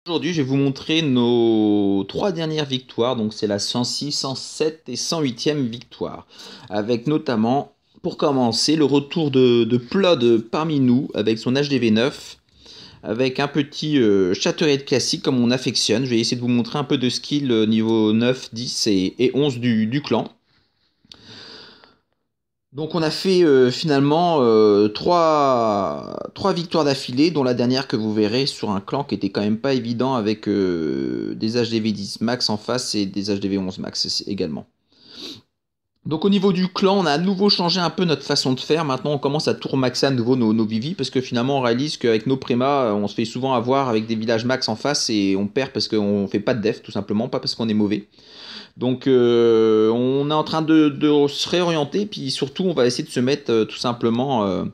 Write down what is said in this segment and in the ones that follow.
Aujourd'hui, je vais vous montrer nos trois dernières victoires. Donc, c'est la 106, 107 et 108e victoire. Avec notamment, pour commencer, le retour de Plod parmi nous avec son HDV 9. Avec un petit Chattered classique comme on affectionne. Je vais essayer de vous montrer un peu de skill niveau 9, 10 et 11 du clan. Donc on a fait finalement trois victoires d'affilée, dont la dernière que vous verrez sur un clan qui était quand même pas évident avec des HDV 10 max en face et des HDV 11 max également. Donc au niveau du clan, on a à nouveau changé un peu notre façon de faire. Maintenant on commence à tout maxer à nouveau nos Vivi parce que finalement on réalise qu'avec nos prémas, on se fait souvent avoir avec des villages max en face et on perd parce qu'on fait pas de def tout simplement, pas parce qu'on est mauvais. Donc on est en train de se réorienter, puis surtout on va essayer de se mettre tout simplement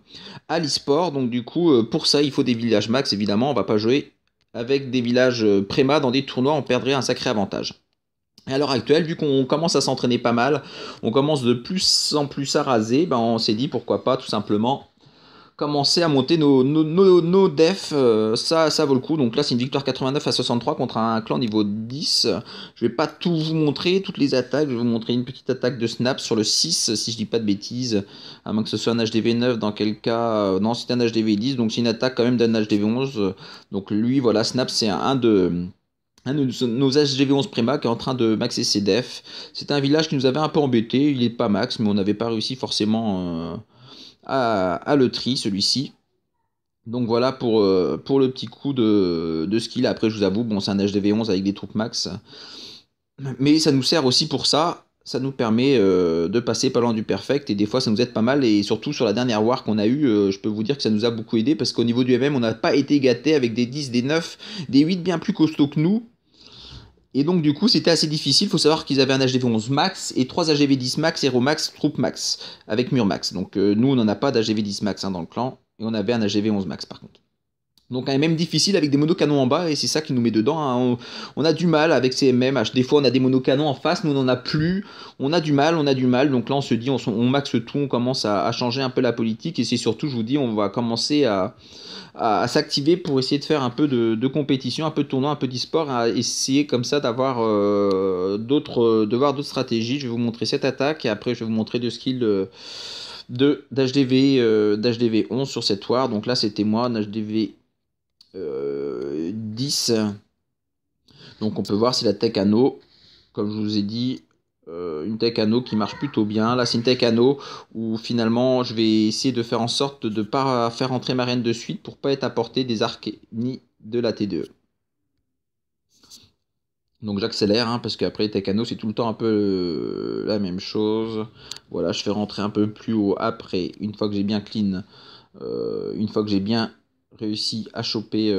à l'e-sport. Donc du coup pour ça il faut des villages max évidemment, on va pas jouer avec des villages préma dans des tournois, on perdrait un sacré avantage. Et à l'heure actuelle, vu qu'on commence à s'entraîner pas mal, on commence de plus en plus à raser, ben on s'est dit pourquoi pas tout simplement commencer à monter nos defs, ça vaut le coup. Donc là, c'est une victoire 89 à 63 contre un clan niveau 10. Je vais pas tout vous montrer, toutes les attaques. Je vais vous montrer une petite attaque de snap sur le 6, si je dis pas de bêtises. À moins que ce soit un HDV 9, dans quel cas... non, c'est un HDV 10, donc c'est une attaque quand même d'un HDV 11. Donc lui, voilà, snap, c'est un de nos HGV 11 Prima qui est en train de maxer ses defs. C'était un village qui nous avait un peu embêté. Il est pas max, mais on n'avait pas réussi forcément à le tri, celui-ci. Donc voilà pour le petit coup de skill. Après, je vous avoue, bon, c'est un HDV 11 avec des troupes max. Mais ça nous sert aussi pour ça. Ça nous permet de passer pas loin du perfect. Et des fois, ça nous aide pas mal. Et surtout, sur la dernière war qu'on a eue, je peux vous dire que ça nous a beaucoup aidé. Parce qu'au niveau du MM, on n'a pas été gâté avec des 10, des 9, des 8 bien plus costauds que nous. Et donc du coup c'était assez difficile, il faut savoir qu'ils avaient un HDV 11 max et 3 HDV 10 max, Hero max, Troupe max, avec mur max. Donc nous on n'en a pas d'HDV 10 max dans le clan, et on avait un HDV 11 max par contre. Donc un MM difficile avec des monocanons en bas, et c'est ça qui nous met dedans, hein. On a du mal avec ces MM, des fois on a des monocanons en face, nous on n'en a plus, on a du mal, donc là on se dit on maxe tout, on commence à changer un peu la politique, et c'est surtout, je vous dis, on va commencer à s'activer pour essayer de faire un peu de compétition, un peu de tournoi, un peu d'e-sport, à essayer comme ça d'avoir de voir d'autres stratégies. Je vais vous montrer cette attaque et après je vais vous montrer deux skills d'HDV 11 sur cette war. Donc là c'était moi, un HDV 10. Donc on peut voir c'est la tech anneau, comme je vous ai dit. Une tech anneau qui marche plutôt bien. Là, c'est une tech anneau où finalement je vais essayer de faire en sorte de ne pas faire entrer ma reine de suite pour pas être à portée des arcs ni de la T2. Donc j'accélère hein, parce qu'après tech anneau c'est tout le temps un peu la même chose. Voilà, je fais rentrer un peu plus haut après, une fois que j'ai bien clean, une fois que j'ai bien réussi à choper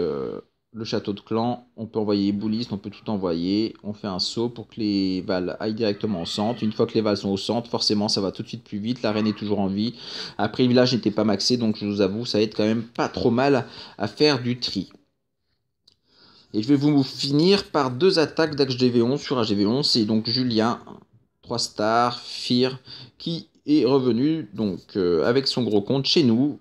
le château de clan, on peut envoyer les boulistes, on peut tout envoyer, on fait un saut pour que les valles aillent directement au centre. Une fois que les valles sont au centre, forcément ça va tout de suite plus vite, la reine est toujours en vie. Après le village n'était pas maxé, donc je vous avoue ça aide quand même pas trop mal à faire du tri. Et je vais vous finir par deux attaques d'HDV11 sur HDV11, c'est donc Julien, 3 stars, Fear, qui est revenu donc avec son gros compte chez nous.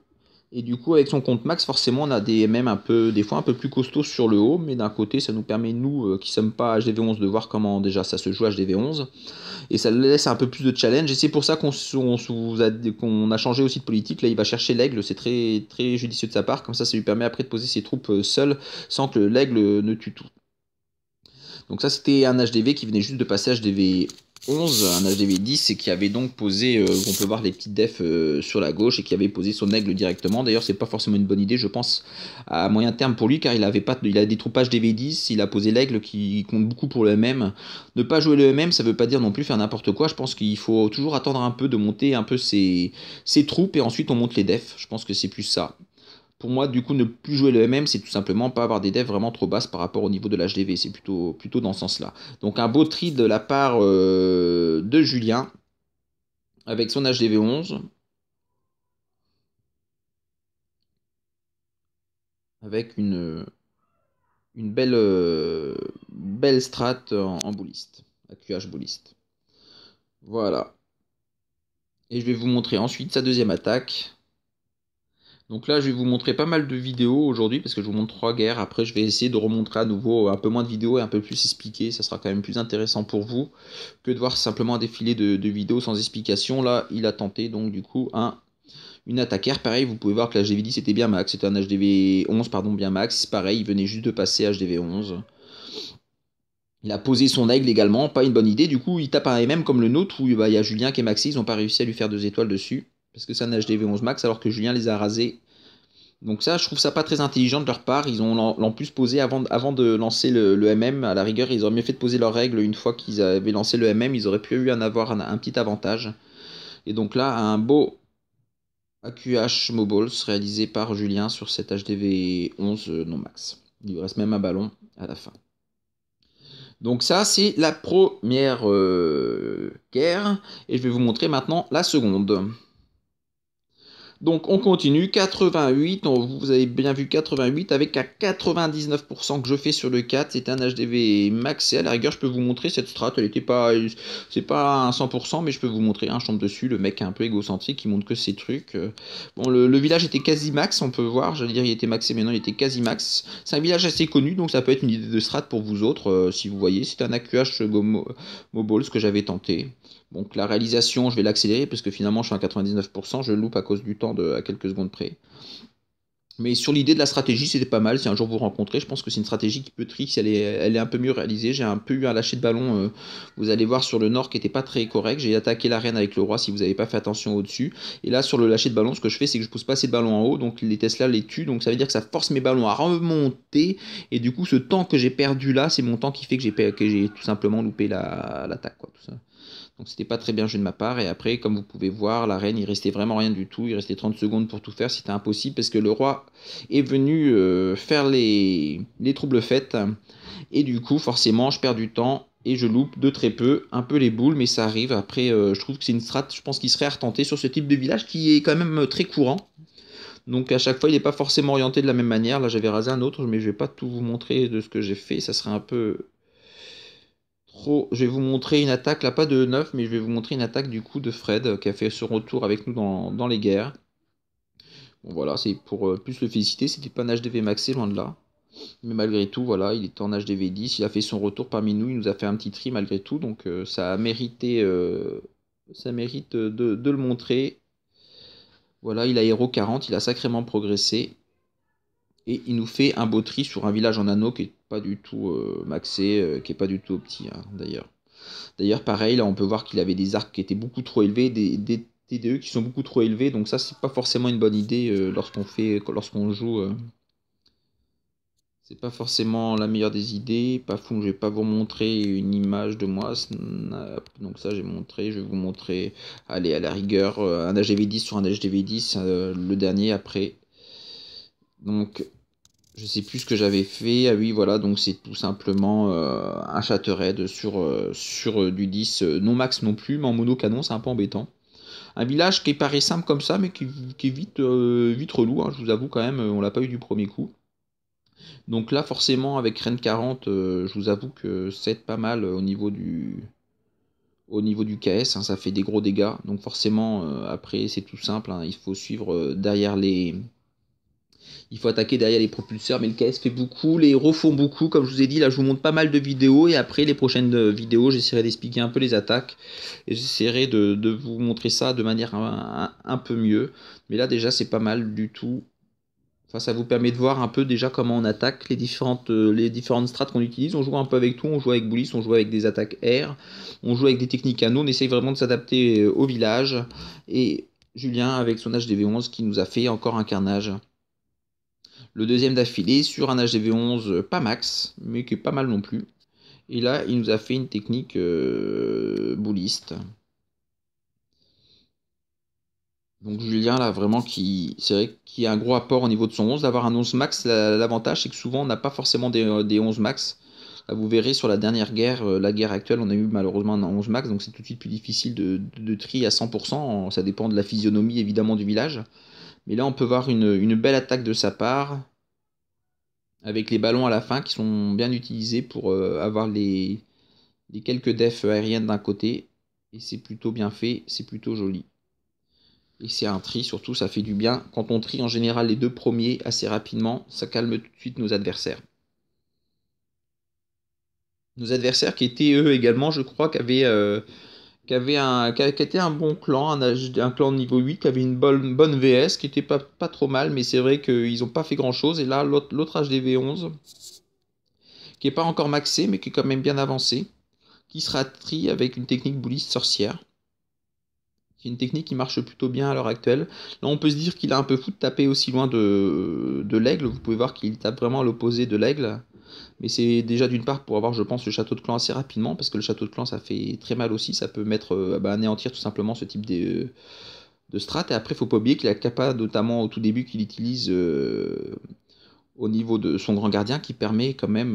Et du coup, avec son compte max, forcément, on a des MM un peu, des fois un peu plus costauds sur le haut, mais d'un côté, ça nous permet, nous, qui ne sommes pas HDV11, de voir comment déjà ça se joue HDV11. Et ça laisse un peu plus de challenge. Et c'est pour ça qu'on a changé aussi de politique. Là, il va chercher l'aigle, c'est très, très judicieux de sa part. Comme ça lui permet après de poser ses troupes seules, sans que l'aigle ne tue tout. Donc ça c'était un HDV qui venait juste de passer HDV 11, un HDV 10 et qui avait donc posé, on peut voir les petites defs sur la gauche et qui avait posé son aigle directement. D'ailleurs c'est pas forcément une bonne idée je pense à moyen terme pour lui car il a des troupes HDV 10, il a posé l'aigle qui compte beaucoup pour le MM. Ne pas jouer le MM ça veut pas dire non plus faire n'importe quoi, je pense qu'il faut toujours attendre un peu de monter un peu ses troupes et ensuite on monte les defs, je pense que c'est plus ça. Pour moi, du coup, ne plus jouer le MM, c'est tout simplement pas avoir des devs vraiment trop basses par rapport au niveau de l'HDV. C'est plutôt dans ce sens-là. Donc un beau tri de la part de Julien avec son HDV 11. Avec une belle strat en bouliste. AQH bouliste. Voilà. Et je vais vous montrer ensuite sa deuxième attaque. Donc là, je vais vous montrer pas mal de vidéos aujourd'hui parce que je vous montre 3 guerres. Après, je vais essayer de remontrer à nouveau un peu moins de vidéos et un peu plus expliqué. Ça sera quand même plus intéressant pour vous que de voir simplement un défilé de vidéos sans explication. Là, il a tenté donc du coup une attaque air. Pareil, vous pouvez voir que l'HDV10 était bien max. C'était un HDV11, pardon, bien max. Pareil, il venait juste de passer HDV11. Il a posé son aigle également, pas une bonne idée. Du coup, il tape un MM comme le nôtre où bah, il y a Julien qui est maxé. Ils n'ont pas réussi à lui faire 2 étoiles dessus parce que c'est un HDV11 max alors que Julien les a rasés. Donc ça, je trouve ça pas très intelligent de leur part. Ils ont en plus posé avant de lancer le MM. À la rigueur, ils auraient mieux fait de poser leurs règles une fois qu'ils avaient lancé le MM. Ils auraient pu avoir un petit avantage. Et donc là, un beau AQH Mobiles réalisé par Julien sur cet HDV 11 non max. Il lui reste même un ballon à la fin. Donc ça, c'est la première guerre. Et je vais vous montrer maintenant la seconde. Donc on continue, 88, vous avez bien vu 88 avec un 99% que je fais sur le 4, c'est un HDV maxé, à la rigueur je peux vous montrer cette strat, elle était pas, c'est pas un 100% mais je peux vous montrer, je tombe dessus, le mec est un peu égocentrique, il montre que ses trucs. Bon le village était quasi max, on peut voir, j'allais dire il était maxé mais non il était quasi max, c'est un village assez connu donc ça peut être une idée de strat pour vous autres, si vous voyez, c'est un AQH Mobiles que j'avais tenté. Donc la réalisation, je vais l'accélérer parce que finalement je suis à 99%, je loupe à cause du temps à quelques secondes près. Mais sur l'idée de la stratégie, c'était pas mal. Si un jour vous rencontrez, je pense que c'est une stratégie qui peut trick si elle est un peu mieux réalisée. J'ai un peu eu un lâcher de ballon, vous allez voir sur le nord qui n'était pas très correct. J'ai attaqué la reine avec le roi si vous n'avez pas fait attention au-dessus. Et là sur le lâcher de ballon, ce que je fais, c'est que je pousse pas assez de ballons en haut. Donc les Tesla les tuent. Donc ça veut dire que ça force mes ballons à remonter. Et du coup, ce temps que j'ai perdu là, c'est mon temps qui fait que j'ai tout simplement loupé l'attaque, quoi, tout ça. Donc c'était pas très bien joué de ma part. Et après, comme vous pouvez voir, la reine, il restait vraiment rien du tout. Il restait 30 secondes pour tout faire. C'était impossible parce que le roi est venu faire les troubles faites. Et du coup, forcément, je perds du temps. Et je loupe de très peu, un peu les boules, mais ça arrive. Après, je trouve que c'est une strat, je pense qu'il serait à retenter sur ce type de village qui est quand même très courant. Donc à chaque fois, il n'est pas forcément orienté de la même manière. Là, j'avais rasé un autre, mais je vais pas tout vous montrer de ce que j'ai fait. Ça serait un peu trop. Je vais vous montrer une attaque, là pas de 9, mais je vais vous montrer une attaque du coup de Fred qui a fait son retour avec nous dans les guerres. Bon voilà, c'est pour plus le féliciter, c'était pas un HDV maxé, loin de là. Mais malgré tout, voilà, il est en HDV 10, il a fait son retour parmi nous, il nous a fait un petit tri malgré tout, donc ça mérite de le montrer. Voilà, il a Hero 40, il a sacrément progressé. Et il nous fait un beau tri sur un village en anneau qui est pas du tout maxé, qui est pas du tout opti d'ailleurs. D'ailleurs, pareil, là, on peut voir qu'il avait des arcs qui étaient beaucoup trop élevés, des TDE qui sont beaucoup trop élevés, donc ça, c'est pas forcément une bonne idée lorsqu'on joue. C'est pas forcément la meilleure des idées. Pas fou, je vais pas vous montrer une image de moi. Snap. Donc ça, j'ai montré. Je vais vous montrer, allez, à la rigueur, un HDV10 sur un HDV10, le dernier après. Donc, je sais plus ce que j'avais fait. Ah oui, voilà, donc c'est tout simplement un Chattered sur du 10, non max non plus, mais en mono canon, c'est un peu embêtant. Un village qui paraît simple comme ça, mais qui est vite relou, hein, je vous avoue quand même, on l'a pas eu du premier coup. Donc là, forcément, avec Reine 40, je vous avoue que c'est pas mal au niveau du KS, hein, ça fait des gros dégâts. Donc forcément, après, c'est tout simple, hein, il faut suivre derrière les il faut attaquer derrière les propulseurs, mais le KS fait beaucoup, les héros font beaucoup, comme je vous ai dit, là je vous montre pas mal de vidéos, et après les prochaines vidéos, j'essaierai d'expliquer un peu les attaques, et j'essaierai de vous montrer ça de manière un peu mieux, mais là déjà c'est pas mal du tout. Enfin, ça vous permet de voir un peu déjà comment on attaque les différentes strats qu'on utilise. On joue un peu avec tout, on joue avec Bullis, on joue avec des attaques air, on joue avec des techniques anneaux, on essaye vraiment de s'adapter au village, et Julien avec son HDV11 qui nous a fait encore un carnage. Le deuxième d'affilée sur un HDV11 pas max, mais qui est pas mal non plus. Et là, il nous a fait une technique bouliste. Donc Julien, là, vraiment, c'est vrai qu'il y a un gros apport au niveau de son 11. D'avoir un 11 max, l'avantage, c'est que souvent, on n'a pas forcément des 11 max. Là, vous verrez sur la dernière guerre, la guerre actuelle, on a eu malheureusement un 11 max, donc c'est tout de suite plus difficile de trier à 100%. Ça dépend de la physionomie, évidemment, du village. Mais là, on peut voir une belle attaque de sa part, avec les ballons à la fin qui sont bien utilisés pour avoir les quelques defs aériennes d'un côté. Et c'est plutôt bien fait, c'est plutôt joli. Et c'est un tri, surtout, ça fait du bien. Quand on trie en général les deux premiers assez rapidement, ça calme tout de suite nos adversaires. Nos adversaires qui étaient eux également, je crois, qui était un bon clan, un clan de niveau 8, qui avait une bonne VS, qui était pas trop mal, mais c'est vrai qu'ils n'ont pas fait grand chose. Et là, l'autre HDV11, qui est pas encore maxé, mais qui est quand même bien avancé, qui sera tri avec une technique bouliste sorcière. C'est une technique qui marche plutôt bien à l'heure actuelle. Là, on peut se dire qu'il a un peu fou de taper aussi loin de l'aigle. Vous pouvez voir qu'il tape vraiment à l'opposé de l'aigle. Mais c'est déjà d'une part pour avoir, je pense, le château de clan assez rapidement, parce que le château de clan, ça fait très mal aussi. Ça peut anéantir tout simplement ce type de strat. Et après, il ne faut pas oublier qu'il a capable, notamment au tout début, qu'il utilise au niveau de son grand gardien, qui permet quand même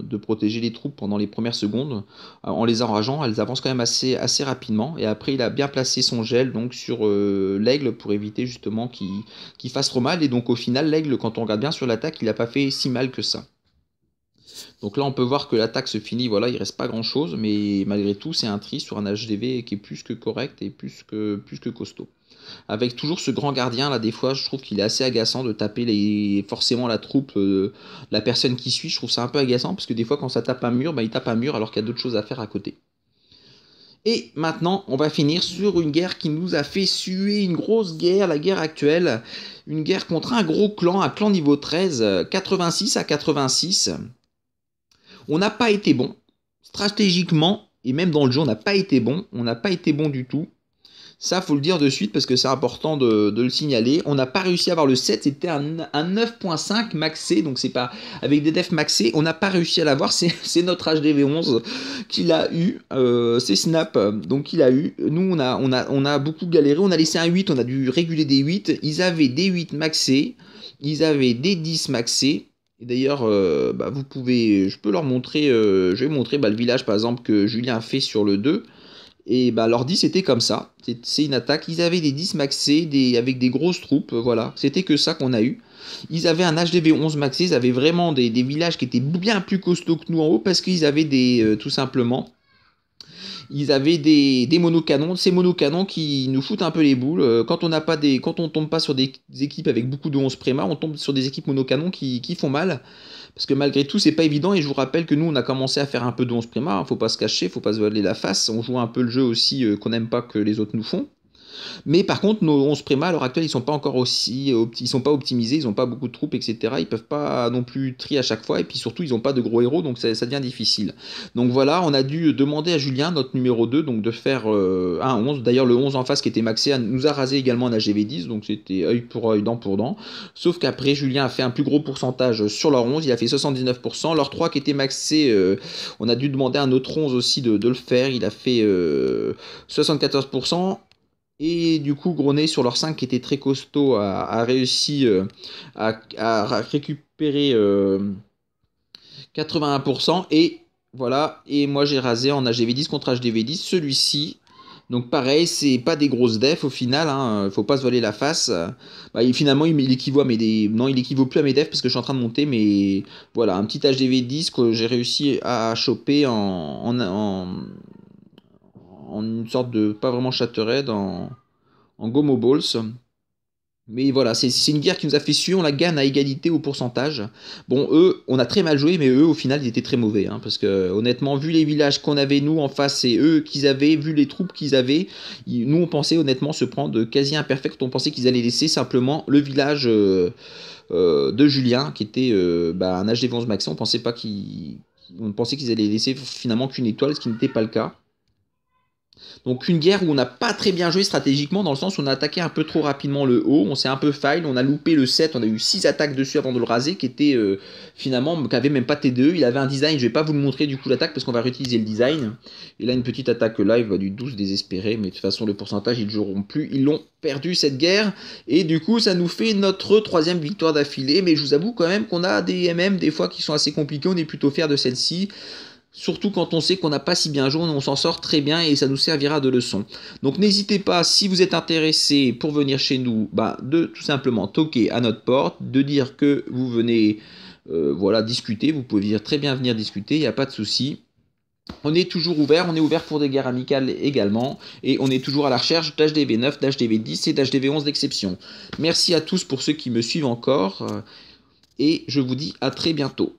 de protéger les troupes pendant les premières secondes. En les enrageant, elles avancent quand même assez rapidement. Et après, il a bien placé son gel donc sur l'aigle pour éviter justement qu'il fasse trop mal. Et donc au final, l'aigle, quand on regarde bien sur l'attaque, il n'a pas fait si mal que ça. Donc là, on peut voir que l'attaque se finit, voilà, il reste pas grand chose, mais malgré tout, c'est un tri sur un HDV qui est plus que correct et plus que costaud. Avec toujours ce grand gardien, là, des fois, je trouve qu'il est assez agaçant de taper forcément la troupe, la personne qui suit. Je trouve ça un peu agaçant parce que des fois, quand ça tape un mur, bah, il tape un mur alors qu'il y a d'autres choses à faire à côté. Et maintenant, on va finir sur une guerre qui nous a fait suer, une grosse guerre, la guerre actuelle. Une guerre contre un gros clan, un clan niveau 13, 86 à 86. On n'a pas été bon. Stratégiquement, et même dans le jeu, on n'a pas été bon. On n'a pas été bon du tout. Ça, faut le dire de suite parce que c'est important de le signaler. On n'a pas réussi à avoir le 7, c'était un 9.5 maxé, donc c'est pas avec des defs maxés. On n'a pas réussi à l'avoir, c'est notre HDV11 qui l'a eu. C'est Snap, donc il a eu. Nous, on a beaucoup galéré. On a laissé un 8, on a dû réguler des 8. Ils avaient des 8 maxés, ils avaient des 10 maxés. Et d'ailleurs, vous pouvez, je peux leur montrer, je vais montrer le village par exemple que Julien a fait sur le 2. Et leur 10 c'était comme ça, c'est une attaque, ils avaient des 10 maxés avec des grosses troupes, voilà, c'était que ça qu'on a eu. Ils avaient un HDV 11 maxé, ils avaient vraiment des villages qui étaient bien plus costauds que nous en haut, parce qu'ils avaient tout simplement, ils avaient des monocanons, ces monocanons qui nous foutent un peu les boules. Quand on tombe pas sur des équipes avec beaucoup de 11 préma, on tombe sur des équipes monocanons qui font mal. Parce que malgré tout, c'est pas évident. Et je vous rappelle que nous, on a commencé à faire un peu de 11 préma. Hein, faut pas se cacher, faut pas se voiler la face. On joue un peu le jeu aussi qu'on n'aime pas que les autres nous font. Mais par contre, nos 11 préma à l'heure actuelle, ils sont pas encore ils sont pas optimisés, ils ont pas beaucoup de troupes, etc. Ils peuvent pas non plus trier à chaque fois, et puis surtout, ils ont pas de gros héros, donc ça devient difficile. Donc voilà, on a dû demander à Julien, notre numéro 2, donc de faire un 11. D'ailleurs, le 11 en face qui était maxé nous a rasé également un AGV10, donc c'était œil pour œil, dent pour dent. Sauf qu'après, Julien a fait un plus gros pourcentage sur leur 11, il a fait 79%. Leur 3 qui était maxé, on a dû demander à notre 11 aussi de le faire, il a fait 74%. Et du coup, Gronet, sur leur 5 qui était très costaud, a réussi à récupérer 81%. Et voilà, et moi j'ai rasé en HDV10 contre HDV10. Celui-ci, donc pareil, c'est pas des grosses defs au final, hein, faut pas se voiler la face. Finalement, il équivaut à non, il équivaut plus à mes defs parce que je suis en train de monter, mais voilà, un petit HDV10 que j'ai réussi à choper en une sorte de, pas vraiment Shattered, en Gomo Balls. Mais voilà, c'est une guerre qui nous a fait suer, on la gagne à égalité au pourcentage. Bon, eux, on a très mal joué, mais eux, au final, ils étaient très mauvais. Hein, parce que, honnêtement, vu les villages qu'on avait, nous, en face, et eux qu'ils avaient, vu les troupes qu'ils avaient, nous, on pensait honnêtement se prendre quasi imperfect. On pensait qu'ils allaient laisser simplement le village de Julien, qui était un HDV11 maxi. On pensait pas on pensait qu'ils allaient laisser finalement qu'une étoile, ce qui n'était pas le cas. Donc une guerre où on n'a pas très bien joué stratégiquement, dans le sens où on a attaqué un peu trop rapidement le haut, on s'est un peu fail, on a loupé le 7, on a eu 6 attaques dessus avant de le raser, qui était finalement, qui avait même pas T2, il avait un design, je vais pas vous le montrer du coup l'attaque parce qu'on va réutiliser le design. Et là une petite attaque live du 12 désespéré, mais de toute façon le pourcentage ils ne joueront plus, ils l'ont perdu cette guerre, et du coup ça nous fait notre 3e victoire d'affilée, mais je vous avoue quand même qu'on a des MM des fois qui sont assez compliqués, on est plutôt fiers de celle-ci. Surtout quand on sait qu'on n'a pas si bien joué, on s'en sort très bien et ça nous servira de leçon. Donc n'hésitez pas, si vous êtes intéressé pour venir chez nous, de tout simplement toquer à notre porte, de dire que vous venez discuter. Vous pouvez très bien venir discuter, il n'y a pas de souci. On est toujours ouvert, on est ouvert pour des guerres amicales également, et on est toujours à la recherche d'HDV9, d'HDV10 et d'HDV11 d'exception. Merci à tous pour ceux qui me suivent encore, et je vous dis à très bientôt.